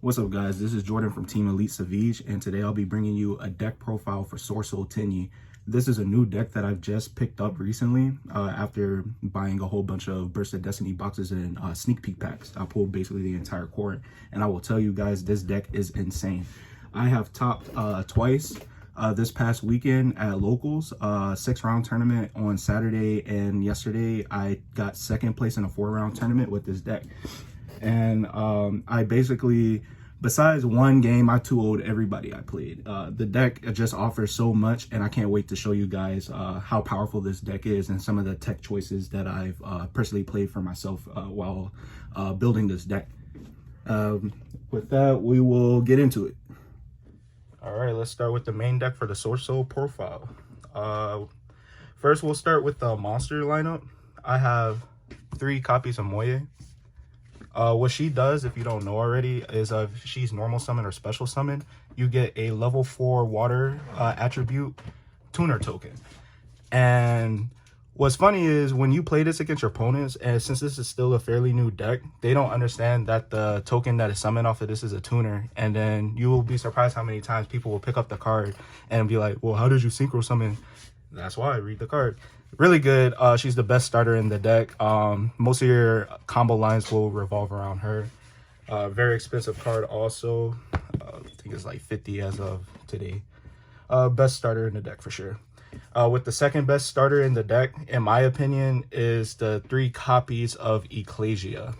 What's up, guys? This is Jordan from Team Elite Savage, and today I'll be bringing you a deck profile for SwordSoul Tenyi. This is a new deck that I've just picked up recently after buying a whole bunch of Burst of Destiny boxes and sneak peek packs. I pulled basically the entire core, and I will tell you guys, this deck is insane. I have topped twice this past weekend at locals, 6-round tournament on Saturday, and yesterday I got second place in a 4-round tournament with this deck. And I basically, besides one game, I 2-0'd everybody I played. The deck just offers so much, and I can't wait to show you guys how powerful this deck is and some of the tech choices that I've personally played for myself while building this deck. With that, we will get into it. All right, let's start with the main deck for the SwordSoul profile. First, we'll start with the monster lineup. I have 3 copies of Moye. What she does, if you don't know already, is if she's normal summon or special summon, you get a level 4 water attribute tuner token. And what's funny is when you play this against your opponents, and since this is still a fairly new deck, they don't understand that the token that is summoned off of this is a tuner. And then you will be surprised how many times people will pick up the card and be like, well, how did you synchro summon? That's why I read the card. Really good. She's the best starter in the deck. Most of your combo lines will revolve around her. Very expensive card also. I think it's like 50 as of today. Best starter in the deck for sure. With the second best starter in the deck, in my opinion, is the 3 copies of Ecclesia.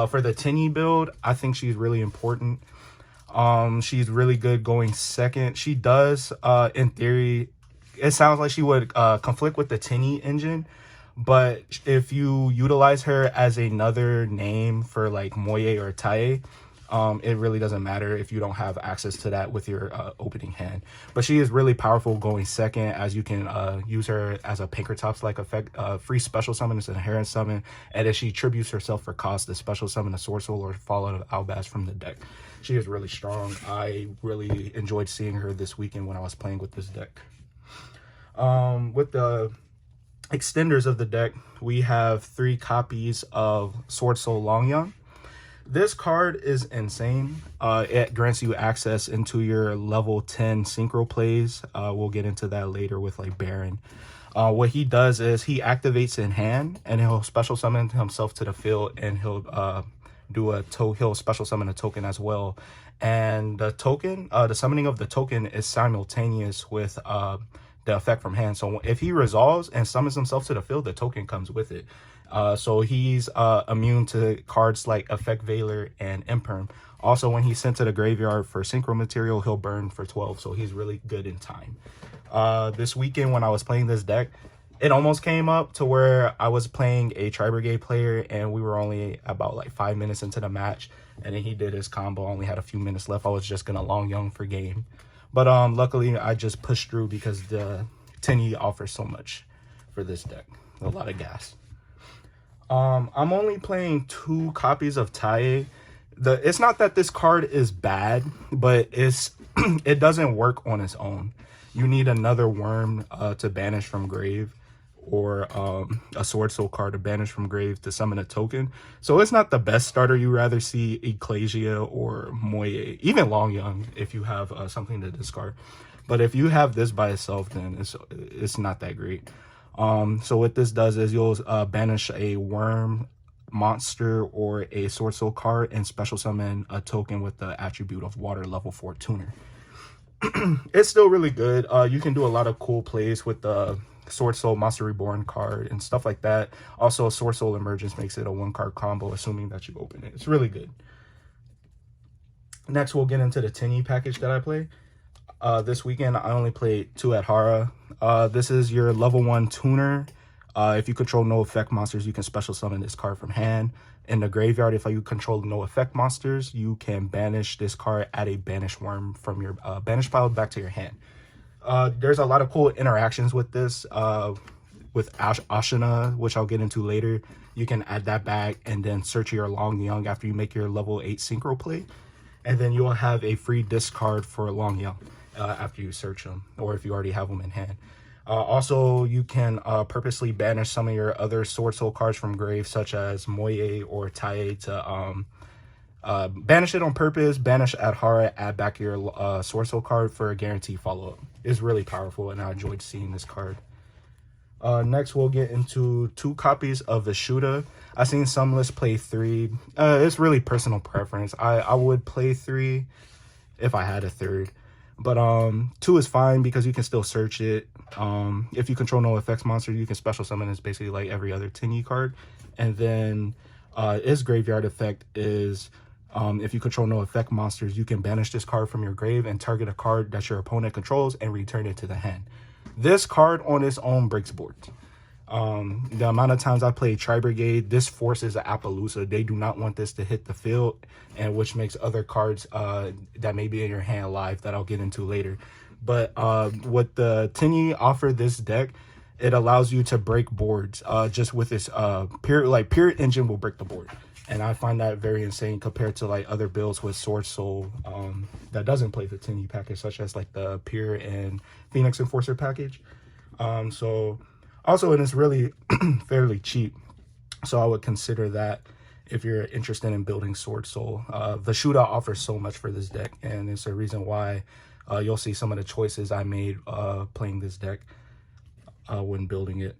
For the Tenyi build, I think she's really important. She's really good going second. She does, in theory, it sounds like she would conflict with the Tenyi engine, but if you utilize her as another name for like Moye or Tae, it really doesn't matter if you don't have access to that with your opening hand. But she is really powerful going second, as you can use her as a Pinkertops like effect, free special summon as an inherent summon, and if she tributes herself for cost, the special summon a SwordSoul or Fallout of Albaz from the deck. She is really strong. I really enjoyed seeing her this weekend when I was playing with this deck. With the extenders of the deck, we have 3 copies of SwordSoul Longyang. This card is insane. It grants you access into your level 10 synchro plays. We'll get into that later with like Baron. What he does is he activates in hand, and he'll special summon himself to the field, and he'll he'll special summon a token as well. And the token, the summoning of the token is simultaneous with the effect from hand. So if he resolves and summons himself to the field, the token comes with it. So he's immune to cards like Effect Veiler and Imperm. Also, when he's sent to the graveyard for synchro material, he'll burn for 12. So he's really good in time. This weekend when I was playing this deck, it almost came up to where I was playing a Tri-Brigade player and we were only about like 5 minutes into the match. And then he did his combo, only had a few minutes left. I was just gonna Longyang for game. But luckily, I just pushed through because the Tenyi offers so much for this deck. A lot of gas. I'm only playing 2 copies of Tae. It's not that this card is bad, but it doesn't work on its own. You need another worm to banish from grave, or a SwordSoul card to banish from grave to summon a token. So it's not the best starter. You rather see Ecclesia or Moye, even Longyang if you have something to discard. But if you have this by itself, then it's not that great. So what this does is you'll banish a worm monster or a SwordSoul card and special summon a token with the attribute of water level 4 tuner. It's still really good. You can do a lot of cool plays with the SwordSoul Monster Reborn card and stuff like that. Also, SwordSoul Emergence makes it a 1-card combo, assuming that you open it. It's really good. Next, we'll get into the Tenyi package that I play. This weekend, I only played 2 at Hara. This is your level 1 tuner. If you control no effect monsters, you can special summon this card from hand. In the graveyard, if you control no effect monsters, you can banish this card, add a banish worm from your banish pile back to your hand. There's a lot of cool interactions with this. With Ashina, which I'll get into later, you can add that back and then search your Longyang after you make your level 8 synchro play. And then you'll have a free discard for Longyang after you search them, or if you already have them in hand. Also, you can purposely banish some of your other SwordSoul cards from grave, such as Moye or Tae, to Banish it on purpose, banish Adhara, add back your SwordSoul card for a guaranteed follow-up. It's really powerful, and I enjoyed seeing this card. Next, we'll get into 2 copies of YuGiOh. I've seen some lists play 3. It's really personal preference. I would play 3 if I had a 3rd. But 2 is fine because you can still search it. If you control no effects monster, you can special summon. It's basically like every other Tenyi card. And then its graveyard effect is if you control no effect monsters, you can banish this card from your grave and target a card that your opponent controls and return it to the hand. This card on its own breaks boards. The amount of times I played Tri-Brigade, this forces an Appaloosa. They do not want this to hit the field, and which makes other cards that may be in your hand live that I'll get into later. But what the Tenyi offer this deck, it allows you to break boards just with this pure engine will break the board. And I find that very insane compared to like other builds with SwordSoul that doesn't play the Tenyi package, such as like the Pure and Phoenix Enforcer package. So also, and it's really fairly cheap. So I would consider that if you're interested in building SwordSoul. The YuGiOh offers so much for this deck, and it's a reason why you'll see some of the choices I made playing this deck when building it.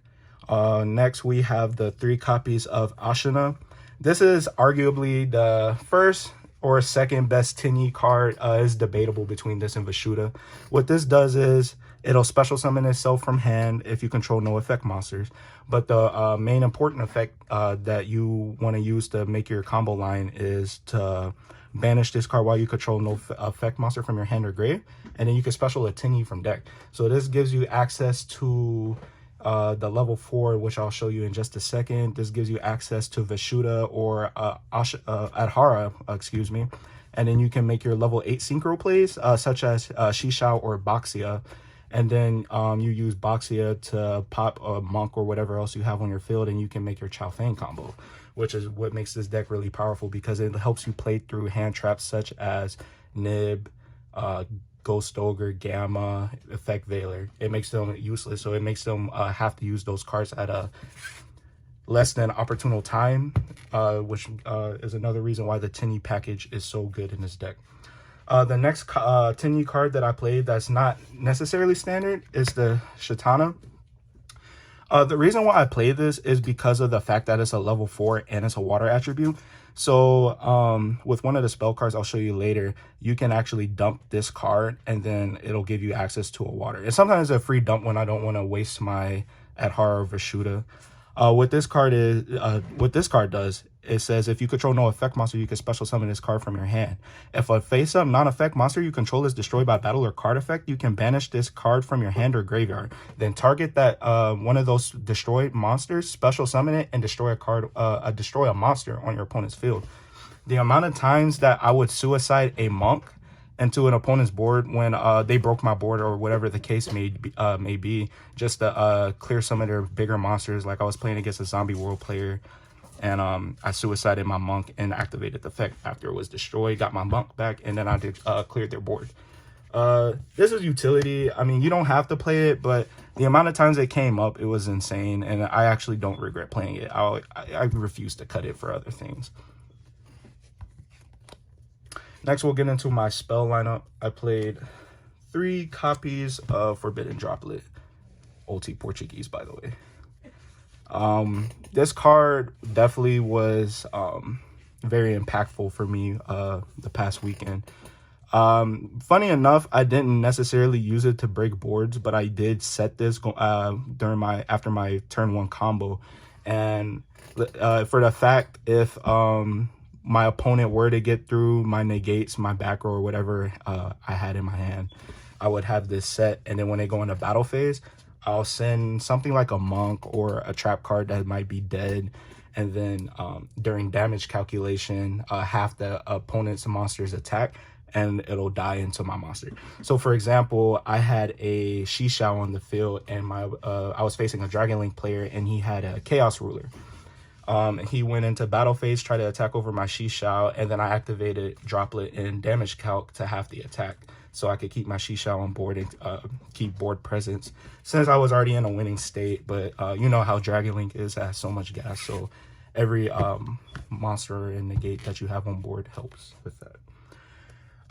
Next, we have the 3 copies of Ashina. This is arguably the first or second best Tenyi card. Is debatable between this and YuGiOh. What this does is it'll special summon itself from hand if you control no effect monsters. But the main important effect that you want to use to make your combo line is to banish this card while you control no effect monster from your hand or grave. And then you can special a Tenyi from deck. So this gives you access to the level 4, which I'll show you in just a second. This gives you access to YuGiOh or Adhara, excuse me. And then you can make your level 8 synchro plays, such as Shishao or Boxia. And then you use Boxia to pop a Monk or whatever else you have on your field, and you can make your Chao Fang combo, which is what makes this deck really powerful because it helps you play through hand traps such as Nib, Ghost Ogre, Gamma, Effect Veiler. It makes them useless, so it makes them have to use those cards at a less than opportune time, which is another reason why the Tenyi package is so good in this deck. The next Tenyi card that I played that's not necessarily standard is the Shatana. The reason why I play this is because of the fact that it's a level 4 and it's a water attribute. So with one of the spell cards I'll show you later, you can actually dump this card and then it'll give you access to a water. And sometimes a free dump when I don't want to waste my Adhara or YuGiOh. What this card does, it says if you control no effect monster, you can special summon this card from your hand. If a face-up non-effect monster you control is destroyed by battle or card effect, you can banish this card from your hand or graveyard. Then target that one of those destroyed monsters, special summon it, and destroy a monster on your opponent's field. The amount of times that I would suicide a monk into an opponent's board when they broke my board or whatever the case may be, just to clear some of their bigger monsters. Like I was playing against a zombie world player, and I suicided my monk and activated the effect after it was destroyed, got my monk back, and then I did cleared their board. This is utility. I mean, you don't have to play it, but the amount of times it came up, it was insane, and I actually don't regret playing it. I refuse to cut it for other things. Next, we'll get into my spell lineup. I played 3 copies of Forbidden Droplet. OT Portuguese, by the way. This card definitely was very impactful for me the past weekend. Funny enough, I didn't necessarily use it to break boards, but I did set this after my turn 1 combo. And for the fact if my opponent were to get through my negates, my back row, or whatever I had in my hand, I would have this set, and then when they go into battle phase, I'll send something like a monk or a trap card that might be dead, and then during damage calculation, half the opponent's monster's attack, and it'll die into my monster. So for example, I had a Shishao on the field, and I was facing a Dragon Link player, and he had a Chaos Ruler. He went into battle phase, tried to attack over my Shishao, and then I activated Droplet in damage calc to half the attack, so I could keep my Shishao on board and keep board presence, since I was already in a winning state. But you know how Dragon Link is, it has so much gas, so every monster and negate that you have on board helps with that.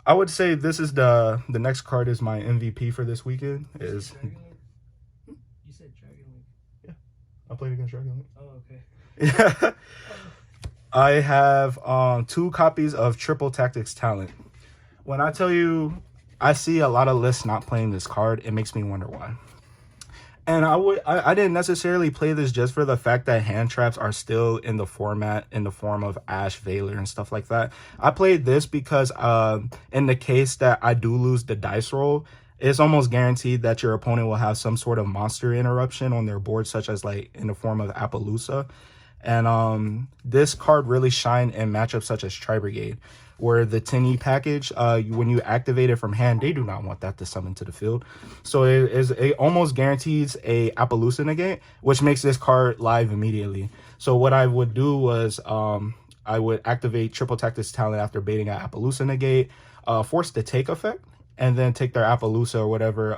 I would say this is the next card is my MVP for this weekend. You said Dragon Link. Yeah, I played against Dragon Link. Oh, okay. Yeah. I have 2 copies of Triple Tactics Talent. When I tell you I see a lot of lists not playing this card, it makes me wonder why. And I didn't necessarily play this just for the fact that hand traps are still in the format in the form of Ash, Valor, and stuff like that. I played this because in the case that I do lose the dice roll, it's almost guaranteed that your opponent will have some sort of monster interruption on their board, such as like in the form of Appaloosa. And this card really shined in matchups such as Tri-Brigade, where the Tenyi package, when you activate it from hand, they do not want that to summon to the field. So it almost guarantees a Appaloosa negate, which makes this card live immediately. So what I would do was I would activate Triple Tactics Talent after baiting an Appaloosa negate, force the take effect, and then take their Appaloosa or whatever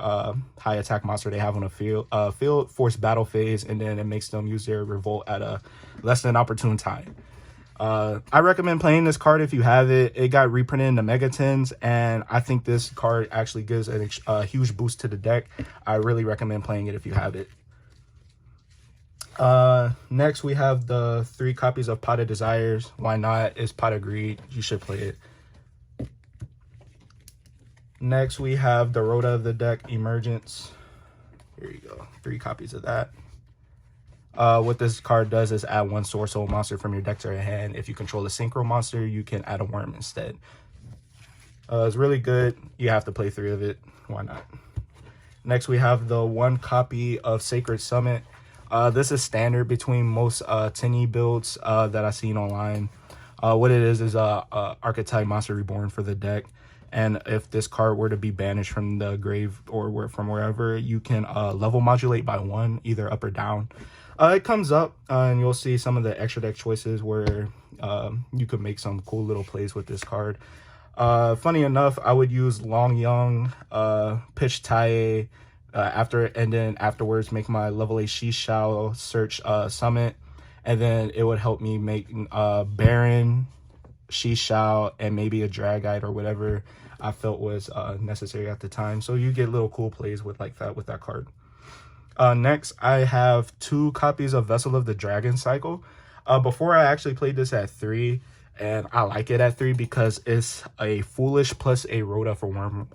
high attack monster they have on the field, force battle phase, and then it makes them use their revolt at a less than opportune time. I recommend playing this card if you have it. It got reprinted in the Mega Tens, and I think this card actually gives a huge boost to the deck. I really recommend playing it if you have it. Next, we have the 3 copies of Pot of Desires. Why not? It's Pot of Greed. You should play it. Next, we have the Rhoda of the deck, Emergence. Here you go. 3 copies of that. What this card does is add 1 SwordSoul monster from your deck to your hand. If you control a Synchro monster, you can add a worm instead. It's really good. You have to play 3 of it. Why not? Next, we have the 1 copy of Sacred Summit. This is standard between most Tenyi builds that I've seen online. What it is a archetype monster reborn for the deck. And if this card were to be banished from the grave or from wherever, you can level modulate by 1, either up or down. It comes up and you'll see some of the extra deck choices where you could make some cool little plays with this card. Funny enough, I would use Long Young, Pitch Tai, and then afterwards make my level 8 Shishao search Summit, and then it would help me make Baron, Shishao, and maybe a Dragite or whatever I felt was necessary at the time. So you get little cool plays with like that with that card. Next, I have 2 copies of Vessel of the Dragon Cycle. Before I actually played this at 3, and I like it at 3 because it's a Foolish plus a Rhoda for worm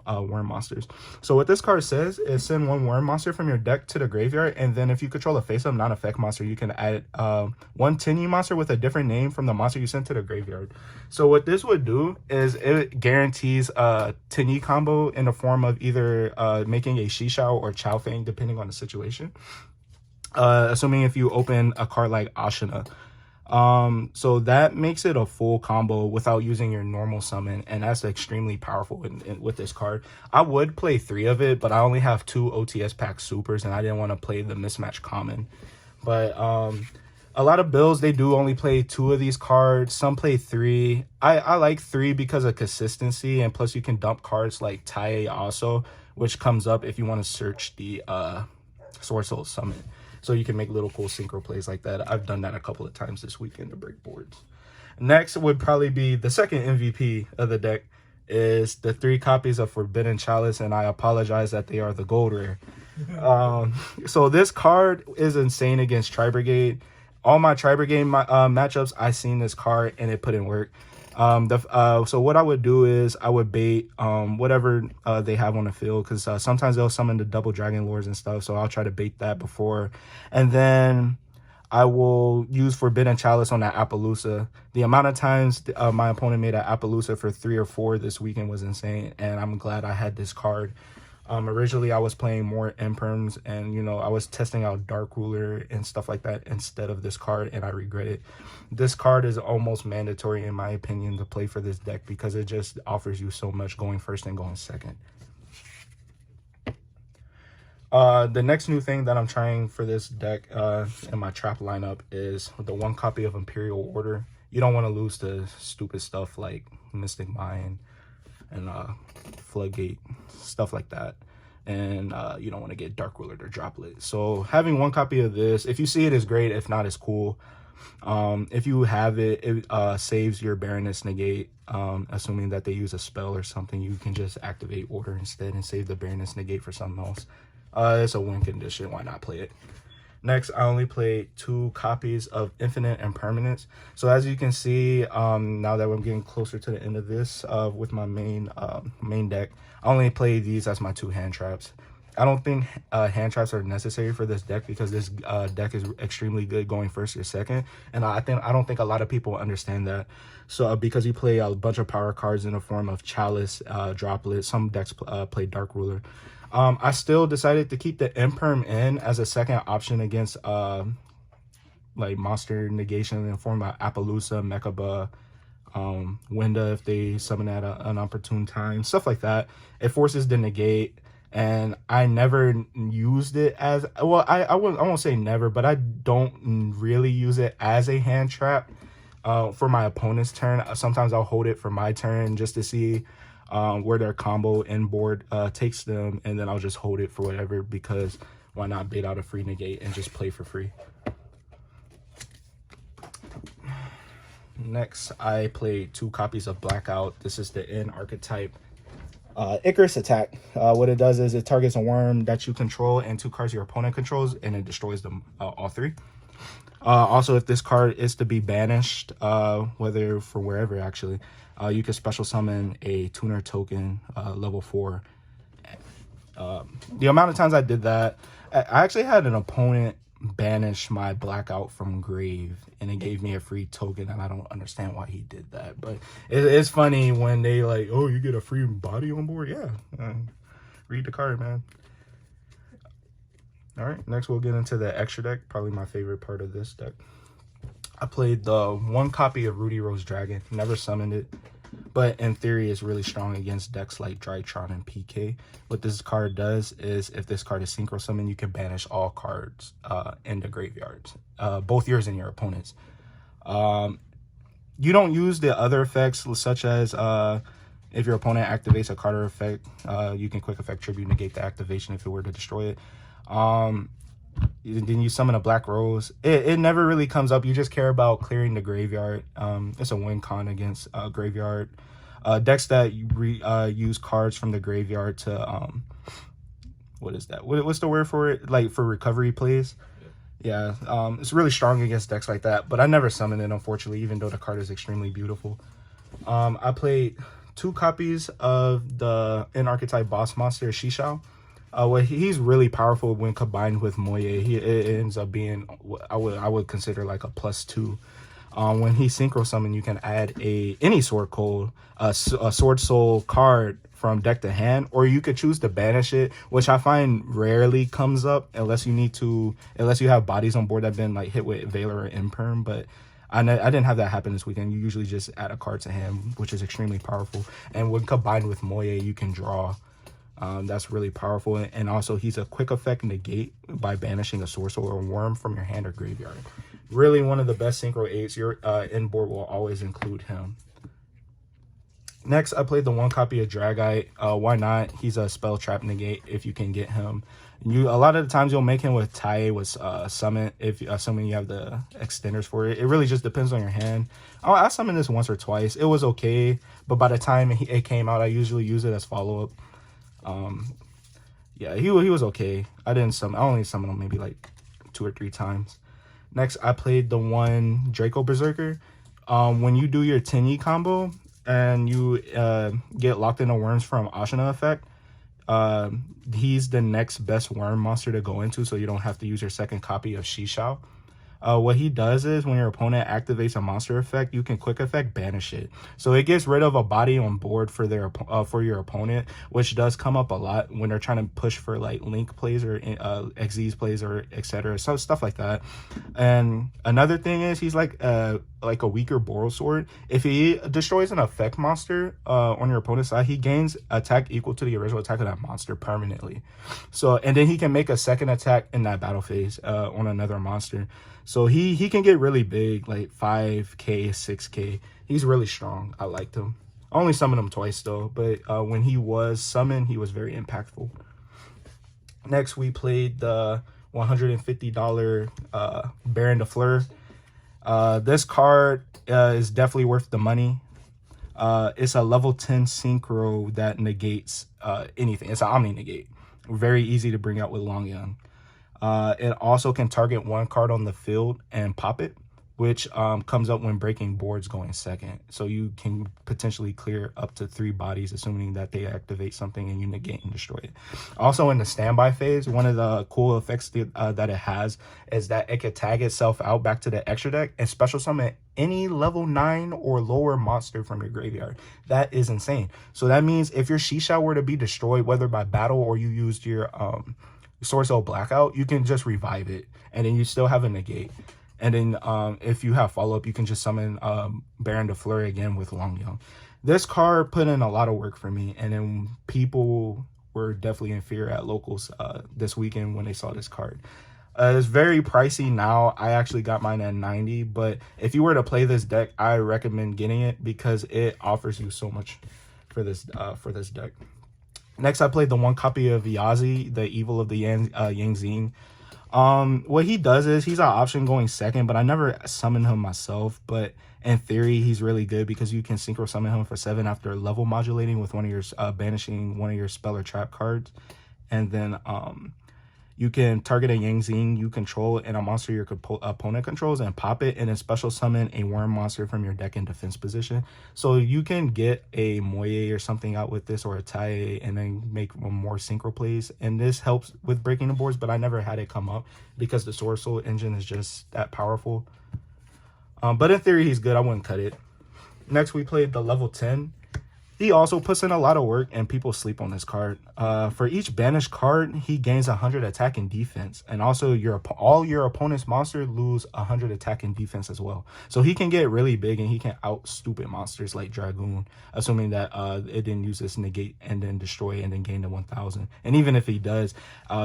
monsters. So what this card says is send 1 worm monster from your deck to the graveyard, and then if you control a face-up non-effect monster, you can add 1 Tenyi monster with a different name from the monster you sent to the graveyard. So what this would do is it guarantees a Tenyi combo in the form of either making a Shishao or Chow Fang, depending on the situation. Assuming if you open a card like Ashina. So that makes it a full combo without using your normal summon, and that's extremely powerful with this card. I would play 3 of it, but I only have 2 OTS pack supers, and I didn't want to play the mismatch common. But a lot of builds, they do only play 2 of these cards. Some play 3. I like 3 because of consistency, and plus you can dump cards like Tai also, which comes up if you want to search the SwordSoul summon. So you can make little cool synchro plays like that. I've done that a couple of times this weekend to break boards. Next would probably be the second MVP of the deck is the 3 copies of Forbidden Chalice, and I apologize that they are the gold rare. So this card is insane against Tri-Brigade. All my Tri-Brigade matchups, I seen this card and it put in work. So what I would do is I would bait whatever they have on the field, because sometimes they'll summon the double dragon lords and stuff, so I'll try to bait that before, and then I will use Forbidden Chalice on that Appaloosa. The amount of times my opponent made an Appaloosa for 3 or 4 this weekend was insane, and I'm glad I had this card. Originally I was playing more Imperms, and you know, I was testing out Dark Ruler and stuff like that instead of this card, and I regret it. This card is almost mandatory in my opinion to play for this deck because it just offers you so much going first and going second. The next new thing that I'm trying for this deck in my trap lineup is the 1 copy of Imperial Order. You don't want to lose to stupid stuff like Mystic Mine and Floodgate, stuff like that, and you don't want to get Dark Ruler or Droplet. So having 1 copy of this, if you see it, is great. If not, it's cool. If you have it, it saves your Baroness negate. Assuming that they use a spell or something, you can just activate order instead and save the Baroness negate for something else. It's a win condition. Why not play it? Next, I only played 2 copies of Infinite Impermanence. So as you can see, now that we're getting closer to the end of this, with my main deck, I only play these as my 2 hand traps. I don't think hand traps are necessary for this deck because this deck is extremely good going first or second, and I don't think a lot of people understand that. So because you play a bunch of power cards in the form of Chalice, Droplet, some decks play Dark Ruler. I still decided to keep the Imperm in as a second option against like monster negation in the form of Appaloosa, Mechaba, Winda if they summon at an opportune time, stuff like that. It forces the negate, and I never used it as well. I won't say never, but I don't really use it as a hand trap for my opponent's turn. Sometimes I'll hold it for my turn just to see where their combo and board takes them, and then I'll just hold it for whatever, because why not bait out a free negate and just play for free. Next, I played 2 copies of Blackout. This is the N archetype Icarus attack. What it does is it targets a worm that you control and 2 cards your opponent controls, and it destroys them all 3. Also, if this card is to be banished, whether for wherever actually, you can special summon a tuner token, level 4. The amount of times I did that, I actually had an opponent banish my Blackout from grave, and it gave me a free token, and I don't understand why he did that. But it's funny when they like, oh, you get a free body on board. Yeah, read the card, man. All right, next we'll get into the extra deck, probably my favorite part of this deck. I played the 1 copy of Rudy Rose Dragon. Never summoned it, but in theory it's really strong against decks like Drytron and PK. What this card does is if this card is synchro summoned, you can banish all cards in the graveyards, both yours and your opponent's. You don't use the other effects, such as if your opponent activates a card or effect, you can quick effect tribute negate the activation if it were to destroy it. Then you summon a Black Rose. It never really comes up. You just care about clearing the graveyard. It's a win con against graveyard decks that use cards from the graveyard to what is that? What's the word for it? Like for recovery plays. Yeah, it's really strong against decks like that. But I never summoned it, unfortunately, even though the card is extremely beautiful. I played 2 copies of the N-Archetype Boss Monster, Shishao. Well, he's really powerful when combined with Moye. It ends up being, I would consider like a +2. When he synchro summon, you can add any SwordSoul, a SwordSoul card from deck to hand, or you could choose to banish it, which I find rarely comes up unless you have bodies on board that have been like hit with Valor or Imperm. But I didn't have that happen this weekend. You usually just add a card to hand, which is extremely powerful. And when combined with Moye, you can draw. That's really powerful. And also, he's a quick effect negate by banishing a SwordSoul or Worm from your hand or graveyard. Really one of the best synchro 8s. Your in-board will always include him. Next, I played the 1 copy of Dragite. Why not? He's a spell trap negate if you can get him. A lot of the times you'll make him with Tai with summon, if assuming you have the extenders for it. It really just depends on your hand. I summoned this once or twice. It was okay, but by the time it came out, I usually use it as follow-up. Yeah, he was okay. I only summoned him maybe like 2 or 3 times. Next, I played the 1 Draco Berserker. When you do your Tenyi combo and you get locked into worms from Ashina effect, he's the next best worm monster to go into, so you don't have to use your second copy of Shishao. What he does is when your opponent activates a monster effect, you can quick effect banish it. So it gets rid of a body on board for your opponent, which does come up a lot when they're trying to push for like Link plays or Xyz plays or etc. So stuff like that. And another thing is he's like a weaker Boral Sword. If he destroys an effect monster on your opponent's side, he gains attack equal to the original attack of that monster permanently. So, and then he can make a second attack in that battle phase on another monster. So he can get really big, like 5k, 6k. He's really strong. I liked him. I only summoned him twice though, but when he was summoned, he was very impactful. Next, we played the $150 Baron de Fleur. This card is definitely worth the money. It's a level 10 synchro that negates anything. It's an omni negate. Very easy to bring out with Long Young. It also can target one card on the field and pop it, which comes up when breaking boards going second. So you can potentially clear up to 3 bodies, assuming that they activate something and you negate and destroy it. Also in the standby phase, one of the cool effects that it has is that it can tag itself out back to the extra deck and special summon any level 9 or lower monster from your graveyard. That is insane. So that means if your Shisha were to be destroyed, whether by battle or you used your SwordSoul Blackout, you can just revive it and then you still have a negate. And then if you have follow-up, you can just summon Baron de Fleury again with Long Young. This card put in a lot of work for me, and then people were definitely in fear at locals this weekend when they saw this card. It's very pricey now. I actually got mine at 90, but if you were to play this deck, I recommend getting it because it offers you so much for this deck. Next, I played the 1 copy of Yazi, the Evil of the Yangzing. What he does is he's an option going second, but I never summon him myself. But in theory, he's really good because you can synchro summon him for 7 after level modulating with one of your banishing one of your spell or trap cards, and then you can target a Yangzing you control and a monster your opponent controls and pop it, and then special summon a worm monster from your deck in defense position. So you can get a Moye or something out with this, or a Tai, and then make more synchro plays. And this helps with breaking the boards, but I never had it come up because the SwordSoul engine is just that powerful. But in theory, he's good. I wouldn't cut it. Next, we played the level 10. He also puts in a lot of work, and people sleep on this card. For each banished card, he gains 100 attack and defense. And also, all your opponent's monsters lose 100 attack and defense as well. So he can get really big, and he can out stupid monsters like Dragoon, assuming that it didn't use this negate and then destroy and then gain the 1000. And even if he does,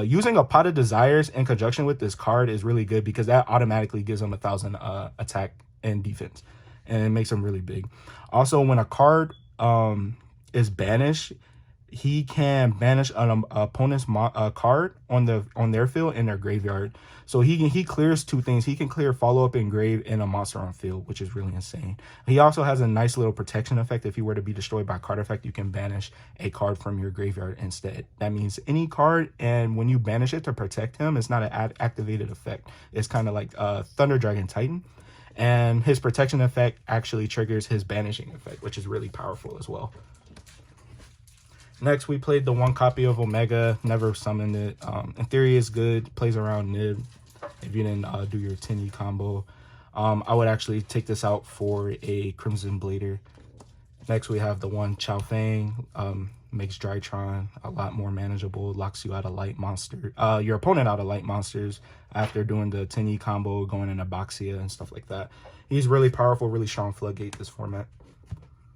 using a Pot of Desires in conjunction with this card is really good because that automatically gives him 1000 attack and defense. And it makes him really big. Also, when a card is banished, he can banish an opponent's card on their field in their graveyard. So he clears 2 things. He can clear follow-up in grave and a monster on field, which is really insane. He also has a nice little protection effect. If you were to be destroyed by card effect, you can banish a card from your graveyard instead. That means any card, and when you banish it to protect him, it's not an activated effect. It's kind of like Thunder Dragon Titan. And his protection effect actually triggers his banishing effect, which is really powerful as well. Next, we played the 1 copy of Omega. Never summoned it. In theory, it's good. Plays around Nib if you didn't do your Tenyi combo. I would actually take this out for a Crimson Blader. Next, we have the 1 Chao Fang. Makes Drytron a lot more manageable. Locks you out of light monster. Your opponent out of light monsters after doing the Tenyi combo, going in Abaxia and stuff like that. He's really powerful, really strong floodgate this format.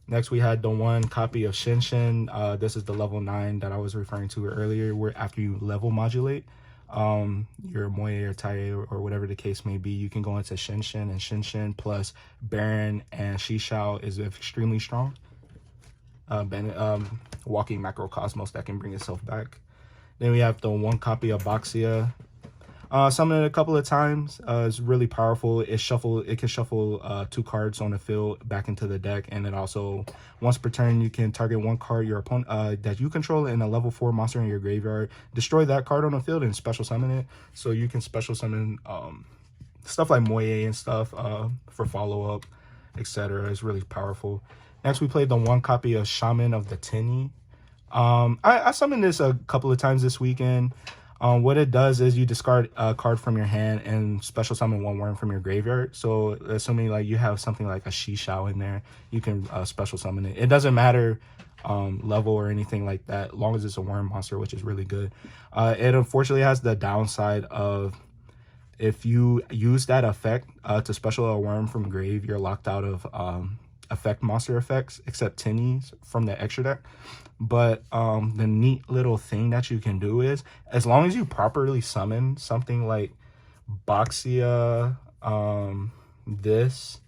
Next, we had the 1 copy of Shinshin. This is the level 9 that I was referring to earlier, where after you level modulate your Moye or Tai or whatever the case may be, you can go into Shinshin, and Shinshin plus Baron and Shishao is extremely strong. Walking Macrocosmos that can bring itself back. Then we have the 1 copy of Baxia. Summoned it a couple of times. It's really powerful. It can shuffle 2 cards on the field back into the deck, and it also once per turn you can target 1 card your opponent that you control and a level 4 monster in your graveyard. Destroy that card on the field and special summon it. So you can special summon stuff like Moye and stuff for follow up, etc. It's really powerful. Next, we played the 1 copy of Shaman of the Tenyi. I summoned this a couple of times this weekend. What it does is you discard a card from your hand and special summon 1 worm from your graveyard. So assuming like you have something like a Shishao in there, you can special summon it. It doesn't matter level or anything like that, as long as it's a worm monster, which is really good. It unfortunately has the downside of if you use that effect to special a worm from grave, you're locked out of effect monster effects except Tenyi's from the extra deck. But the neat little thing that you can do is, as long as you properly summon something like Baxia, this,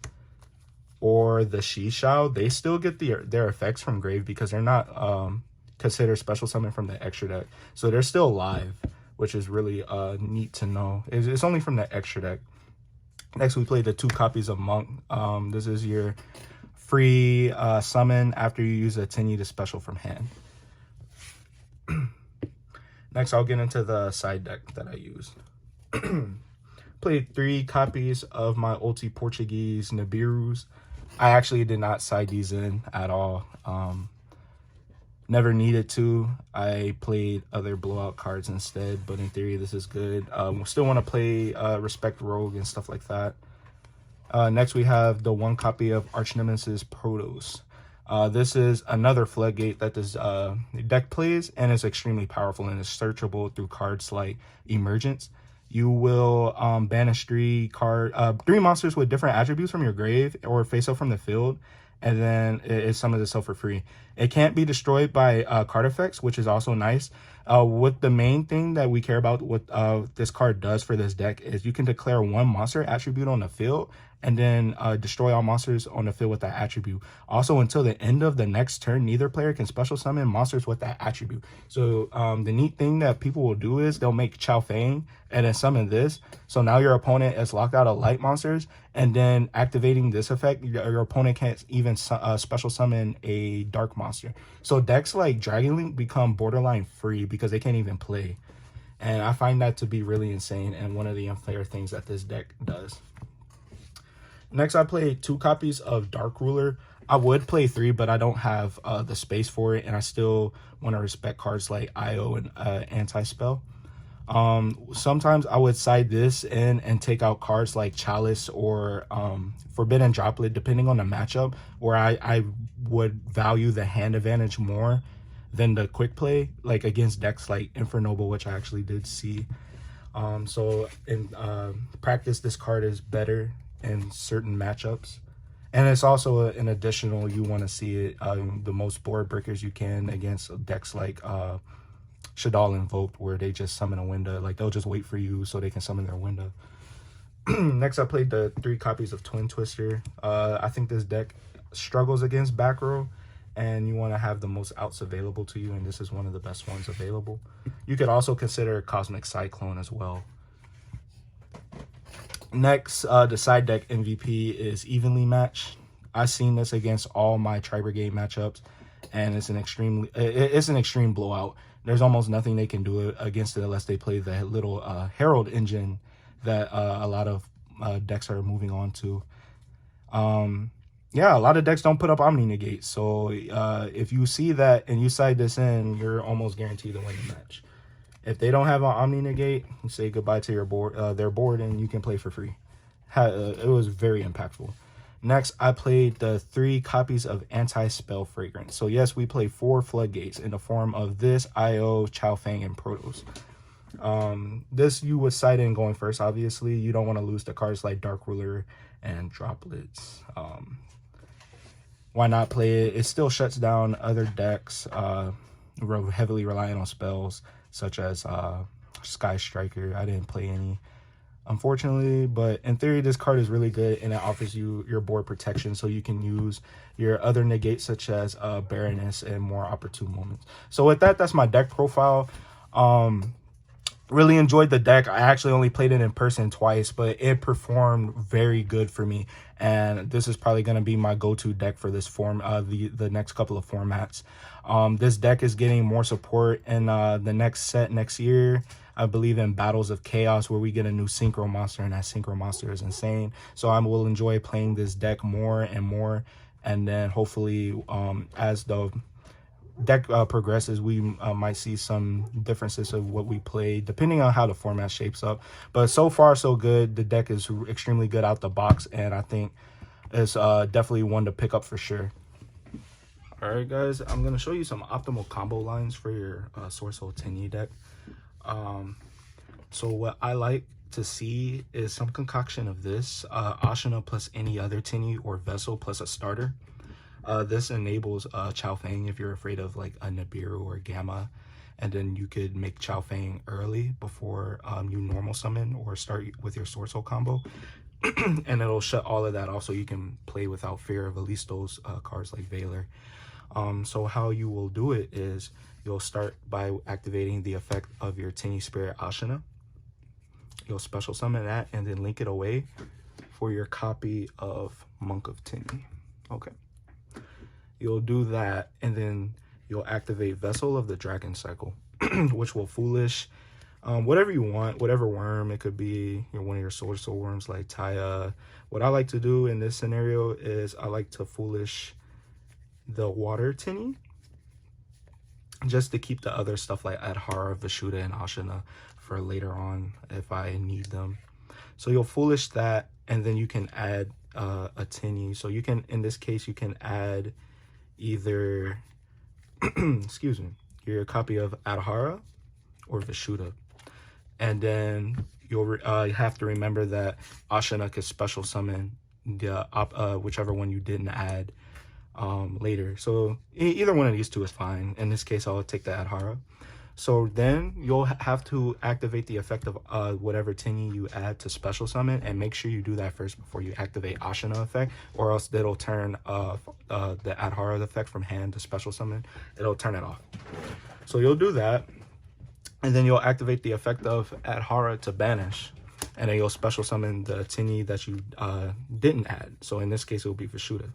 or the Shishao, they still get their effects from grave because they're not considered special summon from the extra deck. So they're still alive, which is really neat to know. It's only from the extra deck. Next, we played the 2 copies of Monk. This is your free summon after you use a Tenyi to special from hand. Next, I'll get into the side deck that I used. Played 3 copies of my Ulti Portuguese Nibirus. I actually did not side these in at all. Never needed to. I played other blowout cards instead, but in theory, this is good. Still want to play Respect Rogue and stuff like that. Next, we have the 1 copy of Archnemesis Protos. This is another floodgate that this deck plays, and it's extremely powerful and is searchable through cards like Emergence. You will banish 3 monsters with different attributes from your grave or face up from the field, and then it summons itself for free. It can't be destroyed by card effects, which is also nice. What the main thing that we care about, what this card does for this deck, is you can declare 1 monster attribute on the field and then destroy all monsters on the field with that attribute. Also, until the end of the next turn, neither player can special summon monsters with that attribute. So the neat thing that people will do is they'll make Chao Fang and then summon this. So now your opponent is locked out of light monsters, and then activating this effect, your opponent can't even special summon a dark monster. So decks like Dragon Link become borderline free because they can't even play. And I find that to be really insane and one of the unfair things that this deck does. Next, I played 2 copies of Dark Ruler. I would play 3, but I don't have the space for it, and I still want to respect cards like IO and Anti-Spell. Sometimes I would side this in and take out cards like Chalice or Forbidden Droplet, depending on the matchup, where I would value the hand advantage more than the quick play, like against decks like Infernoble, which I actually did see. So in practice, this card is better in certain matchups, and it's also an additional, you want to see it the most board breakers you can against decks like Shaddoll Invoked, where they just summon a window, like they'll just wait for you so they can summon their window. Next, I played the 3 copies of Twin Twister. I think this deck struggles against back row, and you want to have the most outs available to you, and this is one of the best ones available. You could also consider Cosmic Cyclone as well. Next, the side deck MVP is Evenly Matched. I've seen this against all my Tri-Brigade matchups, and it's an extreme blowout. There's almost nothing they can do against it unless they play the little Herald engine that a lot of decks are moving on to. Yeah, a lot of decks don't put up Omni Negate, so if you see that and you side this in, you're almost guaranteed to win the match. If they don't have an Omni Negate, you say goodbye to your board, their board, and you can play for free. It was very impactful. Next, I played the 3 copies of Anti-Spell Fragrance. So yes, we played 4 floodgates in the form of this, IO, Chao Fang, and Protos. This you would side in going first, obviously. You don't want to lose the cards like Dark Ruler and Droplets. Why not play it? It still shuts down other decks heavily reliant on spells such as Sky Striker. I didn't play any, unfortunately, but in theory this card is really good, and it offers you your board protection so you can use your other negates such as Baroness and more opportune moments. So with that, that's my deck profile. Really enjoyed the deck. I actually only played it in person twice, but it performed very good for me, and this is probably going to be my go-to deck for this form, the next couple of formats. This deck is getting more support in the next set next year. I believe in Battles of Chaos, where we get a new Synchro monster, and that Synchro monster is insane. So I will enjoy playing this deck more and more, and then hopefully as the deck progresses, we might see some differences of what we play depending on how the format shapes up. But so far so good. The deck is extremely good out the box, and I think it's definitely one to pick up for sure. All right, guys, I'm gonna show you some optimal combo lines for your SwordSoul Tenyi deck. So what I like to see is some concoction of this Ashina plus any other Tenyi or Vessel plus a starter. This enables Chao Fang if you're afraid of like a Nibiru or Gamma, and then you could make Chao Fang early before you normal summon or start with your SwordSoul combo. And it'll shut all of that off so you can play without fear of at least those cards like Valor. So how you will do it is you'll start by activating the effect of your Tenyi Spirit Ashina. You'll special summon that and then link it away. for your copy of Monk of Tenyi. Okay. You'll do that, and then you'll activate Vessel of the Dragon Cycle, which will Foolish whatever you want, whatever worm. It could be one of your SwordSoul worms like Taya. What I like to do in this scenario is I like to Foolish the Water Tenyi, just to keep the other stuff like Adhara, Vishuddha, and Ashana for later on if I need them. So you'll Foolish that, and then you can add a Tenyi. So you can, in this case, you can add either, excuse me, your copy of Adhara or Vishuddha. And then you'll have to remember that Ashana could special summon the whichever one you didn't add later. So either one of these two is fine. In this case, I'll take the Adhara. So then you'll have to activate the effect of whatever Tenyi you add to special summon, and make sure you do that first before you activate Ashana effect, or else it'll turn the Adhara effect from hand to special summon. It'll turn it off. So you'll do that, and then you'll activate the effect of Adhara to banish, and then you'll special summon the Tenyi that you didn't add. So in this case, it will be Vishuddha.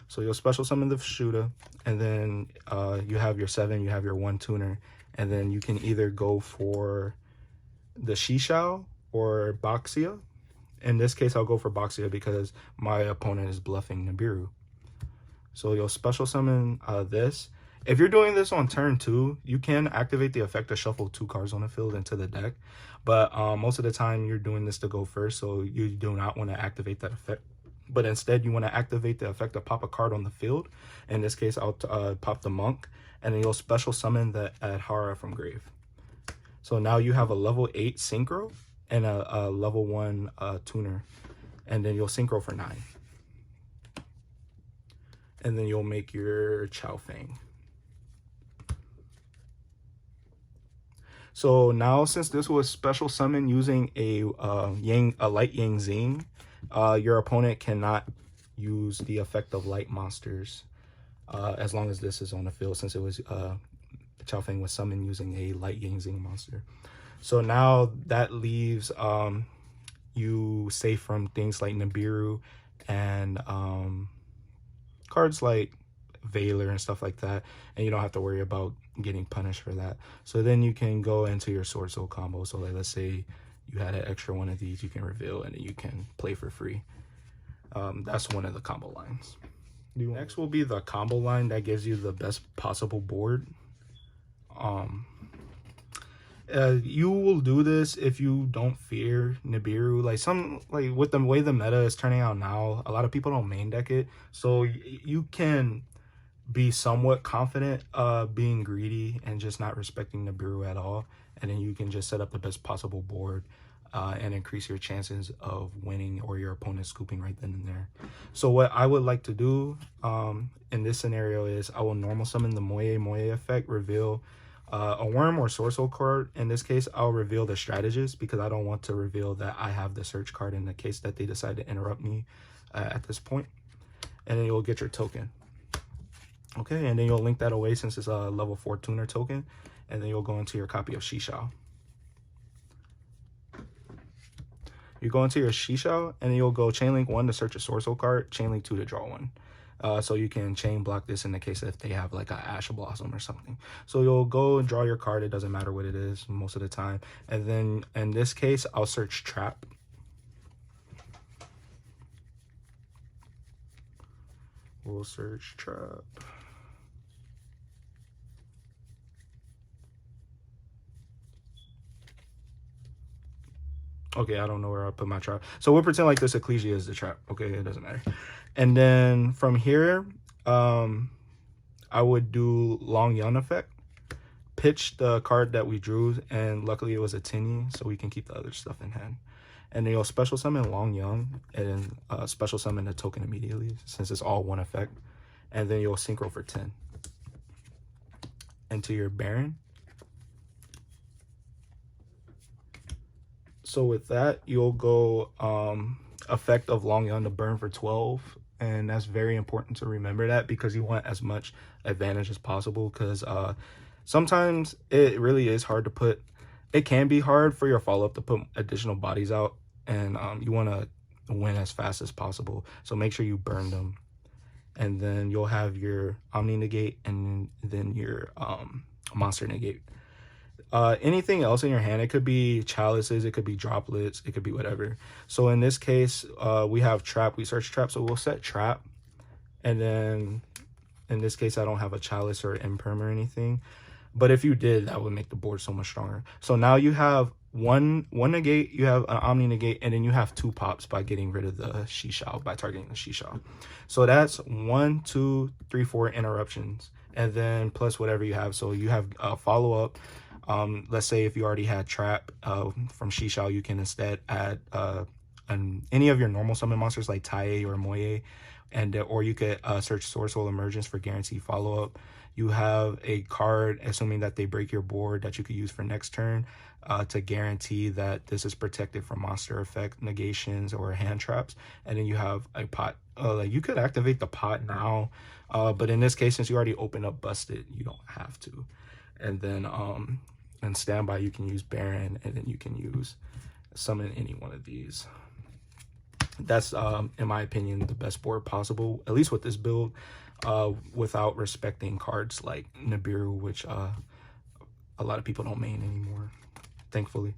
So you'll special summon the Vishuddha, and then you have your 7, you have your 1 tuner, and then you can either go for the Shishao or Baxia. In this case, I'll go for Baxia because my opponent is bluffing Nibiru. So you'll special summon this. If you're doing this on turn 2, you can activate the effect to shuffle 2 cards on the field into the deck. But most of the time, you're doing this to go first, so you do not want to activate that effect. But instead, you want to activate the effect to pop a card on the field. In this case, I'll pop the Monk, and then you'll special summon the Adhara from grave. So now you have a level 8 Synchro and a level 1 tuner, and then you'll Synchro for 9. And then you'll make your Chao Feng. So now, since this was special summon using a light Yang Zing, your opponent cannot use the effect of light monsters as long as this is on the field, since it was Chao Feng was summoned using a light Yang Zing monster. So now that leaves you safe from things like Nibiru and cards like Veiler and stuff like that, and you don't have to worry about getting punished for that. So then you can go into your SwordSoul combo. So like, let's say you had an extra one of these, you can reveal, and then you can play for free. That's one of the combo lines. Next will be the combo line that gives you the best possible board. You will do this if you don't fear Nibiru. Like with the way the meta is turning out now, a lot of people don't main deck it, so you can be somewhat confident being greedy and just not respecting Nibiru at all, and then you can just set up the best possible board and increase your chances of winning or your opponent scooping right then and there. So what I would like to do in this scenario is I will normal summon the Moye effect, reveal a worm or SwordSoul card. In this case, I'll reveal the strategist because I don't want to reveal that I have the search card in the case that they decide to interrupt me at this point. And then you'll get your token. Okay, and then you'll link that away since it's a level 4 tuner token, and then you'll go into your copy of Shishao. You go into your Shishao, and then you'll go chain link 1 to search a SwordSoul card, chain link 2 to draw 1. So you can chain block this in the case if they have like a Ash Blossom or something. So you'll go and draw your card. It doesn't matter what it is most of the time. And then in this case, I'll search Trap. We'll search Trap. Okay, I don't know where I put my trap. So we'll pretend like this Ecclesia is the trap. Okay, it doesn't matter. And then from here, I would do Long Yun effect. Pitch the card that we drew, and luckily it was a Tenyi, so we can keep the other stuff in hand. And then you'll special summon Long Yun, and special summon the token immediately, since it's all one effect. And then you'll Synchro for 10. Into your Baron. So with that, you'll go effect of Long Yun to burn for 12. And that's very important to remember that, because you want as much advantage as possible, because sometimes it really is hard to put, it can be hard for your follow-up to put additional bodies out and you want to win as fast as possible. So make sure you burn them, and then you'll have your Omni negate and then your monster negate. Anything else in your hand, it could be chalices, it could be droplets, it could be whatever. So in this case, we have trap. We search trap, so we'll set trap, and then in this case I don't have a chalice or imperm or anything, but if you did, that would make the board so much stronger. So now you have one negate, you have an Omni negate, and then you have 2 pops by getting rid of the Shishao, by targeting the Shishao. So that's 1, 2, 3, 4 interruptions, and then plus whatever you have. So you have a follow-up. Let's say if you already had trap from Shishao, you can instead add any of your normal summon monsters like Tai or Moye, and or you could search SwordSoul Emergence for guaranteed follow-up. You have a card, assuming that they break your board, that you could use for next turn to guarantee that this is protected from monster effect negations or hand traps. And then you have a pot. You could activate the pot now, but in this case, since you already opened up Busted, you don't have to. And then in standby, you can use Baron, and then you can use summon any one of these. That's in my opinion the best board possible, at least with this build, without respecting cards like Nibiru, which a lot of people don't main anymore, thankfully.